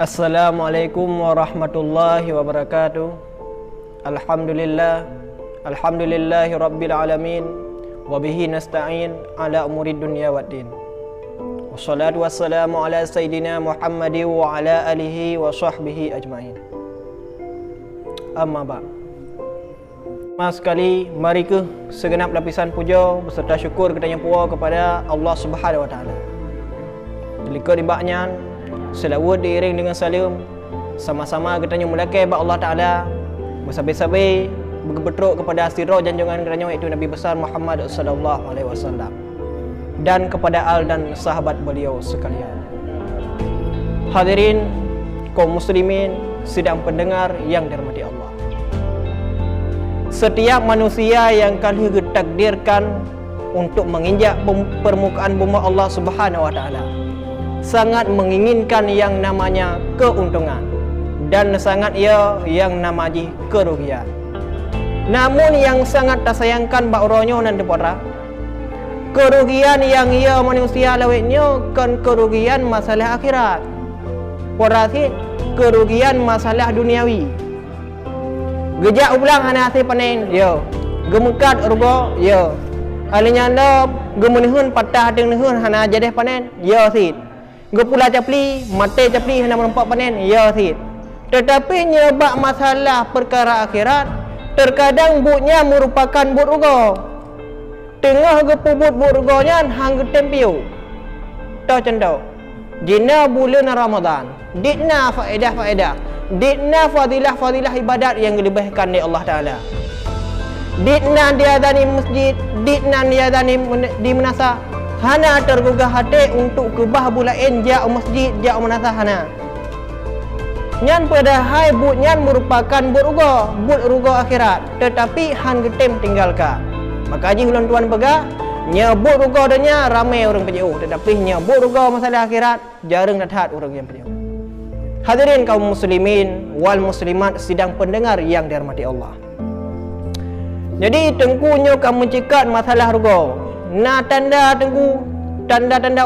Assalamualaikum warahmatullahi wabarakatuh. Alhamdulillahi rabbil alamin. Wabihi nasta'in ala umuri dunya waddin. Wassalatu wassalamu ala sayyidina Muhammadin wa ala alihi wa sahbihi ajma'in. Amma ba'd. Mas sekali, mari ke segenap lapisan puja beserta syukur kita yang puas kepada Allah Subhanahu wa taala. Delika dibaknya selawat diiring dengan salam, sama-sama kita mulakan ba Allah Taala bersabar-sabar bergebetruk kepada sirah janjungan kerana iaitu Nabi besar Muhammad sallallahu alaihi wasallam dan kepada al dan sahabat beliau sekalian. Hadirin kaum muslimin sidang pendengar yang dirahmati Allah. Setiap manusia yang kali ditakdirkan untuk menginjak permukaan bumi Allah Subhanahu wa taala sangat menginginkan yang namanya keuntungan dan sangat yang namanya kerugian. Namun yang sangat tak sayangkan bakronyo dan depora kerugian yang manusia lawetnya kan kerugian masalah akhirat. Porasi kerugian masalah duniawi. Gejak ulang hana asih panen gemekat urgo alinya lo gemenihun patah dengan hana jadeh panen sit. Gepula capli, mate capli hendak merempak panen, sit. Tetapi nyebab masalah perkara akhirat, terkadang butnya merupakan but rugo. Tengah gepubut but rugonya hang getempio. Tahu cendau. Jina bulan Ramadan, ditna faedah, ditna fadilah ibadat yang dilebihkan oleh Allah Taala. Ditna diadani masjid, ditna diadani di menasa. Hana tergugah hati untuk kebah bulain jauh masjid jauh menasah hana. Nyan pada hai but nyan merupakan but rugo akhirat, tetapi han getem tinggalkan. Maka haji ulang tuan pegah nyebut rugo danya ramai orang penjauh, tetapi nyebut rugo masalah akhirat jarang datang orang yang penjauh. Hadirin kaum muslimin wal muslimat sidang pendengar yang dirahmati Allah. Jadi tengkunya kamu cikat masalah rugo. Nah tanda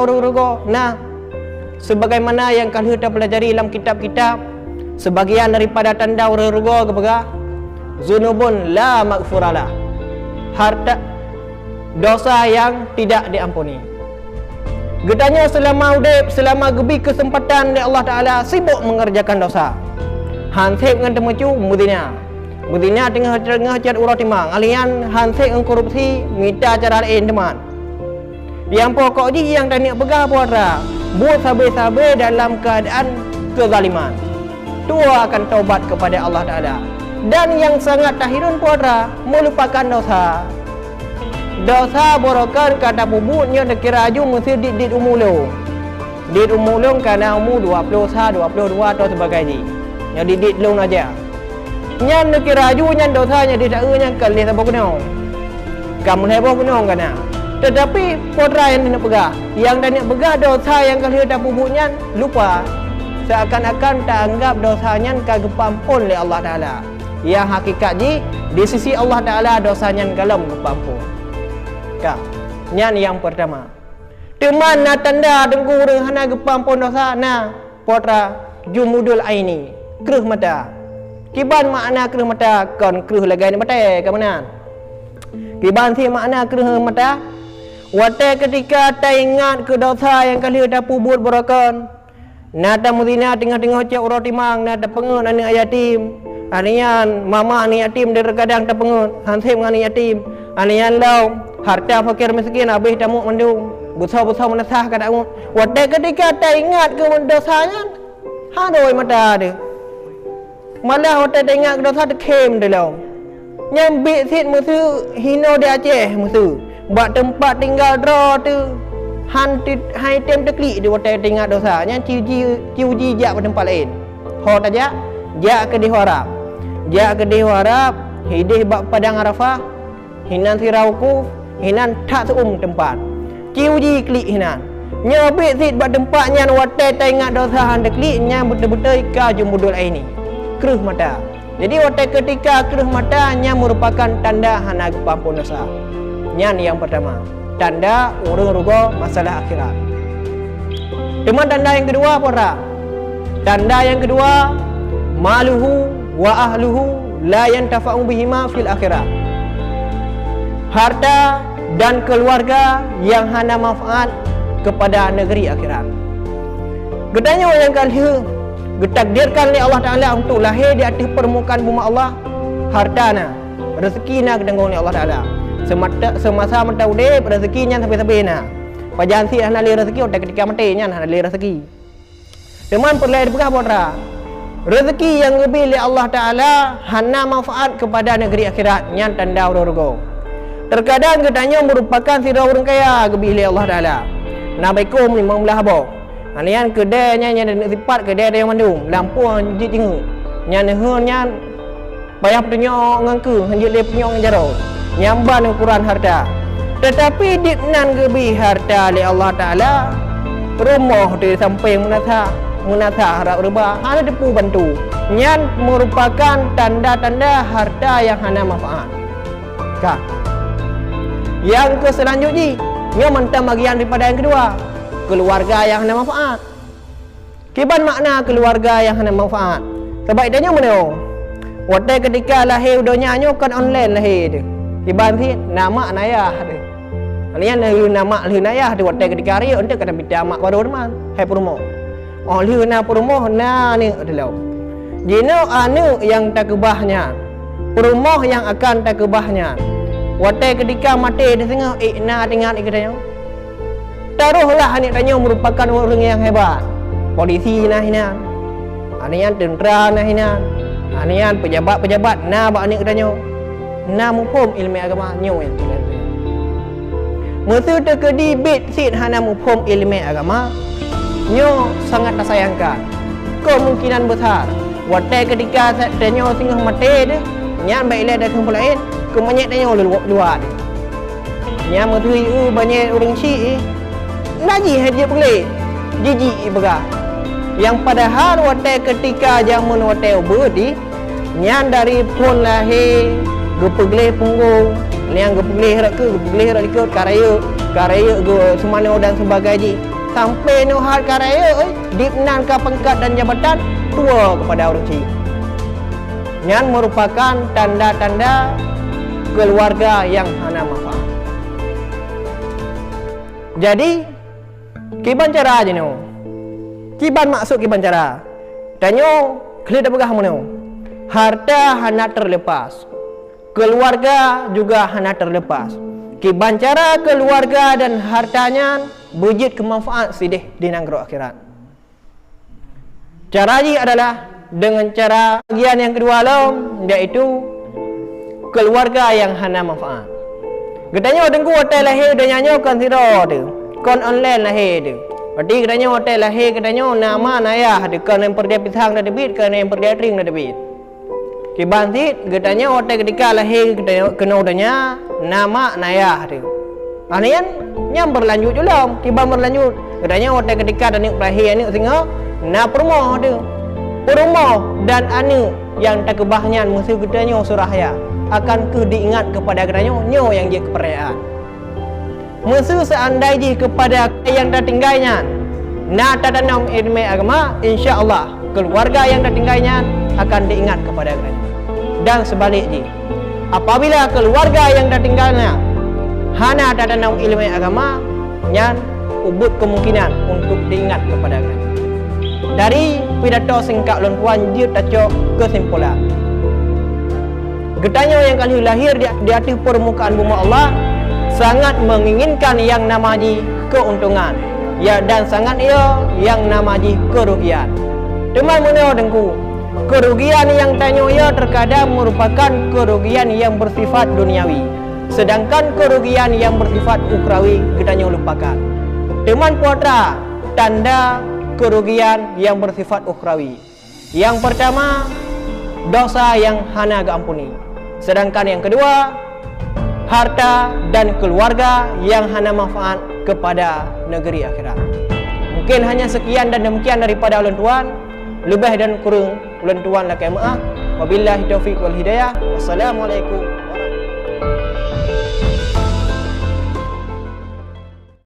urut-urut. Nah, sebagaimana yang kalian sudah pelajari dalam kitab-kitab, sebagian daripada tanda urut-urut kepada zunubun la maghfuralah, harta dosa yang tidak diampuni. Gedanya selama udip, selama gebi kesempatan dari Allah Taala sibuk mengerjakan dosa. Hansip dengan temucu Mudina tengah cat urut timang alian hansik dengan korupsi minta cara lain teman. Yang pokok ni yang tak nak pegang puara buat sabar-sabar dalam keadaan kezaliman. Tua akan taubat kepada Allah Taala. Dan yang sangat tahirun puara melupakan dosa. Dosa borokan kata bubutnya dekira aju mesti dit umulung. Dit umulung kerana umur 21, 22 atau sebagainya. Yang dit long aja. Nyan nak kira aju nyan dosanya tidak nyan kali tak berguna. Kamu heboh guna kana. Tetapi podra yang nak pegang, yang nak pegang dosa yang kali dah bubuknya lupa. Seakan-akan tak anggap dosanya kagepampun oleh Allah Taala. Yang hakikat di sisi Allah Taala dosanya kalam kepampun. Nyan yang pertama. Teman na tanda dengku hana gepampun dosa na podra jumudul aini, keruh mata. Kiban makna keruh mata kon keruh lagai mata ke mana? Kiban si makna keruh mata. Wate ketika ta ingat ke dosa yang kali dah pubut berakan. Nada mudina tengah-tengah cak urut timang nada pengun anak yatim. Anian mama anak yatim dari kadang tak pengun. Hansip dengan anak yatim. Anian lau harta fakir miskin habis tamu mendung. Busau-busau menasah kada umut. Wate ketika ta ingat ke dosanya hadoi mata dia. Malah hotel tengok dosa dekem dalam. Nyambik sit musuh hino dia Aceh musuh. Buat tempat tinggal draw tu hai tem teklik di hotel tengok dosa. Yang ciuji jak pada tempat lain. Hot aja jak ke di harap. Jak ke di harap hidih bak padang Arafah. Hinan sirauku, hinan tak seum tempat. Ciuji klik hinan. Nyambik sit buat tempatnya hotel tengok dosa han teklik nya betul-betul ka jumudul aini. Keruh mata. Jadi waktu ketika keruh mata nya merupakan tanda hana kepampun dosa. Nyan yang pertama, tanda urung rugo masalah akhirat. Cuma tanda yang kedua apa? Tanda yang kedua, maluhu wa ahluhu la yantafa'u bihima fil akhirah. Harta dan keluarga yang hana manfaat kepada negeri akhirat. Gedanya yang kali ditakdirkan oleh Allah Ta'ala untuk lahir di atas permukaan bumi Allah, hartana, rezekina kedengong oleh Allah Ta'ala. Semasa mata udip, rezekinya sampai-sampai na. Pajan si hana li rezeki, otak ketika mati nya hana li rezeki. Teman perlai dipegah potra. Rezeki yang lebih oleh Allah Ta'ala hana manfaat kepada negeri akhirat, nya tanda ururgo. Terkadang katanya merupakan sirah orang kaya lebih oleh Allah Ta'ala. Nak baikum ni membelah habau. Anian kedainya nya ada sifat kedai yang mandung, lampu hanjit jengu. Nya nehnya payah petunjuk ngangku, hanjit le petunjuk ngajaro. Nyamban ukuran harta. Tetapi diknan lebih harta oleh Allah Ta'ala, rumah tu sampai munasa harap reba, hana depu bantu. Nya merupakan tanda-tanda harta yang hana manfaat. Kak. Yang ke selanjutnya, nya mentang bagian daripada yang kedua, keluarga yang hana manfaat. Kiban makna keluarga yang hana manfaat? Sebab idanya mana? Waktu ketika lahir dunia nyo kan online lahir dia. Kiban si nama ayah dia. Alian nama ayah dia waktu ketika hari untuk kata bida mak baru teman. Hai perumo. Oh liu na perumo na ni adalah. Jino anu yang tak kebahnya. Perumo yang akan tak kebahnya. Waktu ketika mati dia tengah na dengan ikatnya. Taruhlah anak tanya merupakan orang yang hebat. Polisi nah hina. Anian tentera nah hina. Anian pejabat-pejabat nah bak anak tanya. Nah muhum ilmu agama nyo yang tidak. Masa terkedi bit sit hana muhum ilmu agama, nyo sangat disayangkan. Kemungkinan besar waktu ketika tanya tengah mati dia, nyan baiklah datang pula lain, kemenyek tanya luar. Nyan mesti banyak orang Syiah Naji haji boleh jijik ibaga. Yang padahal waktu ketika zaman waktu berdi nyan dari pun lahir gepegleh punggung yang gepegleh rak ikut karaya semana dan sebagainya sampai nuhar karaya dipnan ke pangkat dan jabatan tua kepada orang Cina. Nyan merupakan tanda-tanda keluarga yang hana manfaat. Jadi kiban cara aja no. Kiban maksud kiban cara. Tanyo klik dah pegah mana? Harta hana terlepas. Keluarga juga hana terlepas. Kiban cara keluarga dan hartanya bujit kemanfaat sidih di nanggro akhirat. Cara ini adalah dengan cara bagian yang kedua lom, iaitu keluarga yang hana manfaat. Katanya dengku hotel lahir dia nyanyo kan tiro tu. Kon online lahir dia. Berarti katanya hotel lahir katanya nama ayah dia kan yang perdia pisang dah debit kan yang perdia ring dah debit. Kiban sit katanya hotel ketika lahir kena udahnya nama ayah dia. Anian nyam berlanjut julam, kiban berlanjut. Katanya hotel ketika dan lahir ni singa na permoh dia. Permoh dan anu yang tak kebahnya musuh katanya surahaya akan diingat kepada katanya nyo yang dia kepercayaan. Musuh seandainya kepada yang dah tinggalnya na tatanam ilmu agama, insya-Allah keluarga yang dah tinggalnya akan diingat kepada katanya. Dan sebaliknya, apabila keluarga yang dah tinggalnya hana tatanam ilmu agama, nyan ubud kemungkinan untuk diingat kepada katanya. Dari pidato singkat Lon Puan dia tacok kesimpulan. Getanya yang kali lahir di atas permukaan bumi Allah sangat menginginkan yang namanya keuntungan, ya, dan sangat ia yang namanya kerugian. Teman meneo dengku, kerugian yang tanya ia terkadang merupakan kerugian yang bersifat duniawi, sedangkan kerugian yang bersifat ukrawi getanya lupakan. Teman putra, tanda kerugian yang bersifat ukrawi. Yang pertama, dosa yang hana diampuni. Sedangkan yang kedua, harta dan keluarga yang hana manfaat kepada negeri akhirat. Mungkin hanya sekian dan demikian daripada ulun tuan. Lebih dan kurang ulun tuan lakai maaf. Wabillahi taufiq wal hidayah. Wassalamualaikum.